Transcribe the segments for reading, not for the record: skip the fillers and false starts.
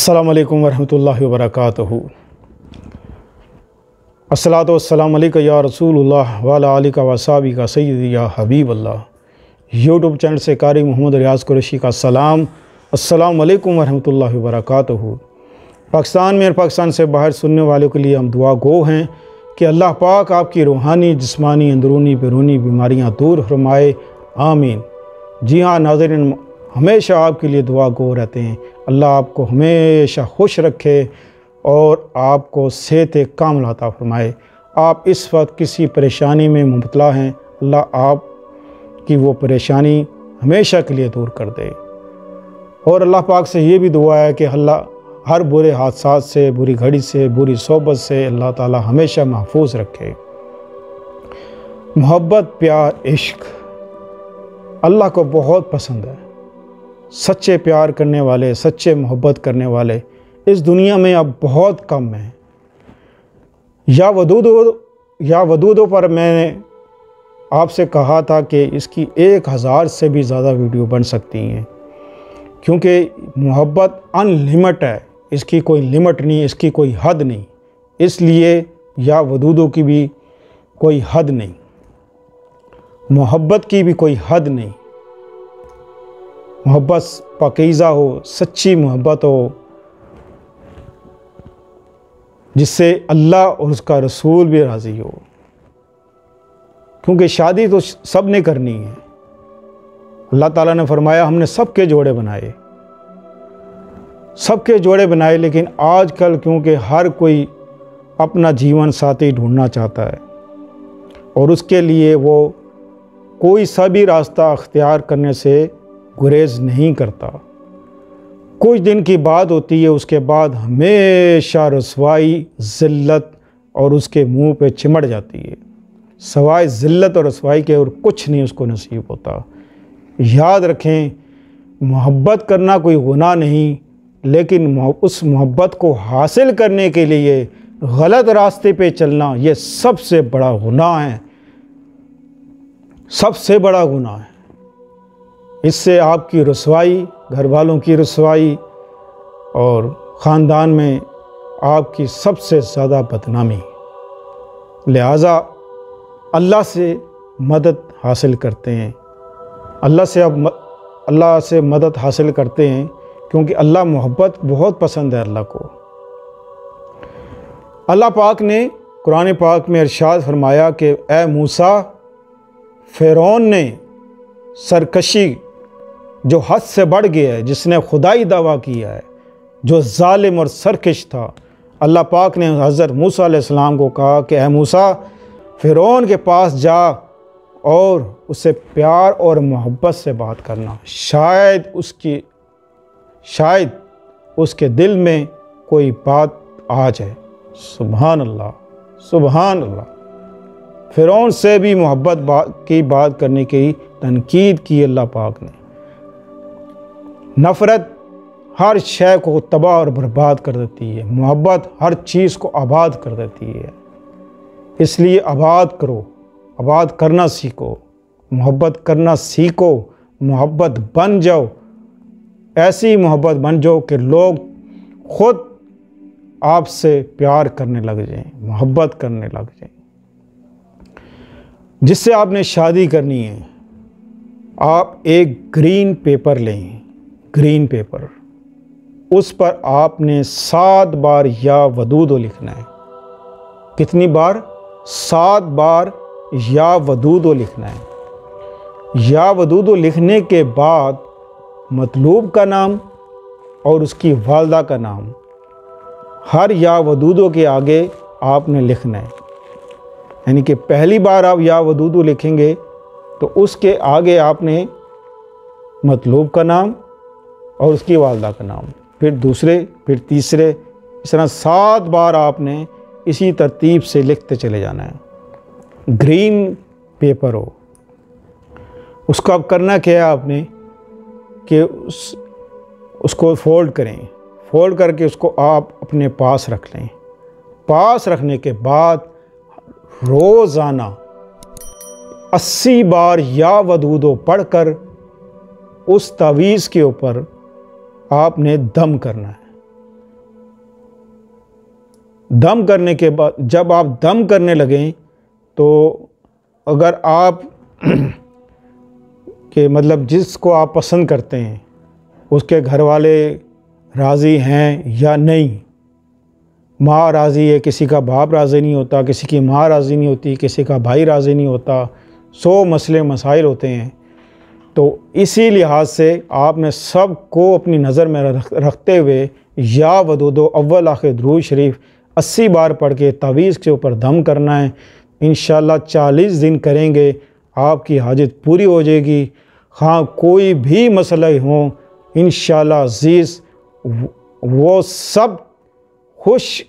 अस्सलामु अलैकुम वरहमतुल्लाहि वबरकातुहू। अस्सलातु वस्सलामु अलैका या रसूलुल्लाह व अला आलिका व अस्हाबिका सय्यदी या हबीबल्लाह। यूट्यूब चैनल से कारी मोहम्मद रियाज़ कुरैशी का सलाम। अस्सलामु अलैकुम वरहमतुल्लाहि वबरकातुहू। पाकिस्तान में और पाकिस्तान से बाहर सुनने वालों के लिए हम दुआ गो हैं कि अल्लाह पाक आपकी रूहानी, जिस्मानी, अंदरूनी, बैरूनी बीमारियाँ दूर फरमाए, आमीन। जी हाँ नाज़रीन, हमेशा आपके लिए दुआ गो रहते हैं। अल्लाह आपको हमेशा खुश रखे और आपको सेहत कामिल अता फरमाए। आप इस वक्त किसी परेशानी में मुबतला हैं, अल्लाह आप की वो परेशानी हमेशा के लिए दूर कर दे। और अल्लाह पाक से ये भी दुआ है कि अल्लाह हर बुरे हादसात से, बुरी घड़ी से, बुरी सोबत से अल्लाह ताला हमेशा महफूज रखे। मोहब्बत, प्यार, इश्क अल्लाह को बहुत पसंद है। सच्चे प्यार करने वाले, सच्चे मोहब्बत करने वाले इस दुनिया में अब बहुत कम हैं। या वदूदों पर मैंने आपसे कहा था कि इसकी 1000 से भी ज़्यादा वीडियो बन सकती हैं, क्योंकि मोहब्बत अनलिमिट है, इसकी कोई लिमिट नहीं, इसकी कोई हद नहीं। इसलिए या वदूदों की भी कोई हद नहीं, मोहब्बत की भी कोई हद नहीं। मोहब्बत पाकीज़ा हो, सच्ची मोहब्बत हो, जिससे अल्लाह और उसका रसूल भी राज़ी हो, क्योंकि शादी तो सब ने करनी है। अल्लाह ताला ने फरमाया हमने सबके जोड़े बनाए, सबके जोड़े बनाए। लेकिन आजकल क्योंकि हर कोई अपना जीवन साथी ढूंढना चाहता है और उसके लिए वो कोई सा भी रास्ता अख्तियार करने से गुरेज नहीं करता। कुछ दिन की बात होती है, उसके बाद हमेशा रसवाई, ज़िल्लत और उसके मुंह पे चिमड़ जाती है। सवाए ज़िल्लत और रसवाई के और कुछ नहीं उसको नसीब होता। याद रखें, मोहब्बत करना कोई गुनाह नहीं, लेकिन उस मोहब्बत को हासिल करने के लिए गलत रास्ते पे चलना ये सबसे बड़ा गुनाह है, सबसे बड़ा गुनाह है। इससे आपकी रसवाई, घर वालों की रसवाई और ख़ानदान में आपकी सबसे ज़्यादा बदनामी। लिहाजा अल्लाह से मदद हासिल करते हैं, अल्लाह से मदद हासिल करते हैं, क्योंकि अल्लाह मोहब्बत बहुत पसंद है अल्लाह को। अल्लाह पाक ने कुरान पाक में इरशाद फरमाया कि ए मूसा, फ़िरौन ने सरकशी जो हद से बढ़ गया है, जिसने खुदाई दावा किया है, जो जालिम और सरकश था, अल्लाह पाक ने हज़रत मूसा अलैहिस्सलाम को कहा कि ए मूसा, फ़िरौन के पास जा और उससे प्यार और मोहब्बत से बात करना, शायद उसके दिल में कोई बात आ जाए। सुभान अल्लाह, सुभान अल्लाह। फ़िरौन से भी मोहब्बत की बात करने की तनकीद की अल्लाह पाक ने। नफ़रत हर शय को तबाह और बर्बाद कर देती है, मोहब्बत हर चीज़ को आबाद कर देती है। इसलिए आबाद करो, आबाद करना सीखो, मोहब्बत करना सीखो, मोहब्बत बन जाओ, ऐसी मोहब्बत बन जाओ कि लोग खुद आपसे प्यार करने लग जाएं, मोहब्बत करने लग जाएं। जिससे आपने शादी करनी है, आप एक ग्रीन पेपर लें, ग्रीन पेपर, उस पर आपने 7 बार या वदूदो लिखना है। कितनी बार? 7 बार या वदूदो लिखना है। या वदूदो लिखने के बाद मतलूब का नाम और उसकी वालदा का नाम हर या वदूदो के आगे आपने लिखना है। यानी कि पहली बार आप या वदूदो लिखेंगे तो उसके आगे आपने मतलूब का नाम और उसकी वालदा का नाम, फिर दूसरे, फिर तीसरे, इस तरह 7 बार आपने इसी तरतीब से लिखते चले जाना है। ग्रीन पेपर हो, उसको अब करना क्या है आपने कि उसको फोल्ड करें, फोल्ड करके उसको आप अपने पास रख लें। पास रखने के बाद रोज़ाना 80 बार या वदूदो पढ़कर उस तावीज़ के ऊपर आपने दम करना है। दम करने के बाद जब आप दम करने लगें तो अगर आप कि मतलब जिसको आप पसंद करते हैं उसके घर वाले राज़ी हैं या नहीं, माँ राज़ी है, किसी का बाप राज़ी नहीं होता, किसी की माँ राज़ी नहीं होती, किसी का भाई राज़ी नहीं होता, 100 मसले मसाइल होते हैं। तो इसी लिहाज से आपने सब को अपनी नज़र में रखते हुए या वदूदो अव्वल आखिर दुरूद शरीफ 80 बार पढ़ के तावीज़ के ऊपर दम करना है। इंशाअल्लाह 40 दिन करेंगे, आपकी हाजत पूरी हो जाएगी। हाँ, कोई भी मसला हो इंशाअल्लाह अज़ीज़ वो सब खुशी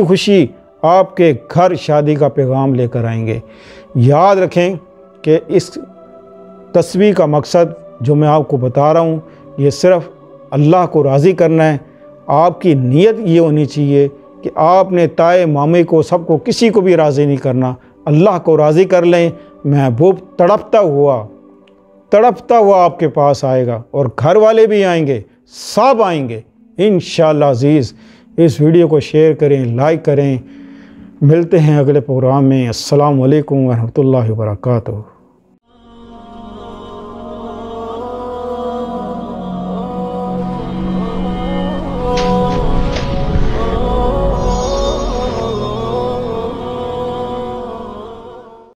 खुशी आपके घर शादी का पैगाम लेकर आएंगे। याद रखें कि इस तस्वीर का मकसद जो मैं आपको बता रहा हूँ, ये सिर्फ़ अल्लाह को राज़ी करना है। आपकी नीयत ये होनी चाहिए कि आपने ताए मामे को, सबको, किसी को भी राज़ी नहीं करना, अल्लाह को राज़ी कर लें। महबूब तड़पता हुआ आपके पास आएगा और घर वाले भी आएंगे, सब आएंगे इंशाअल्लाह अज़ीज़। इस वीडियो को शेयर करें, लाइक करें। मिलते हैं अगले प्रोग्राम में। अस्सलामु अलैकुम व रहमतुल्लाहि व बरकातुहू।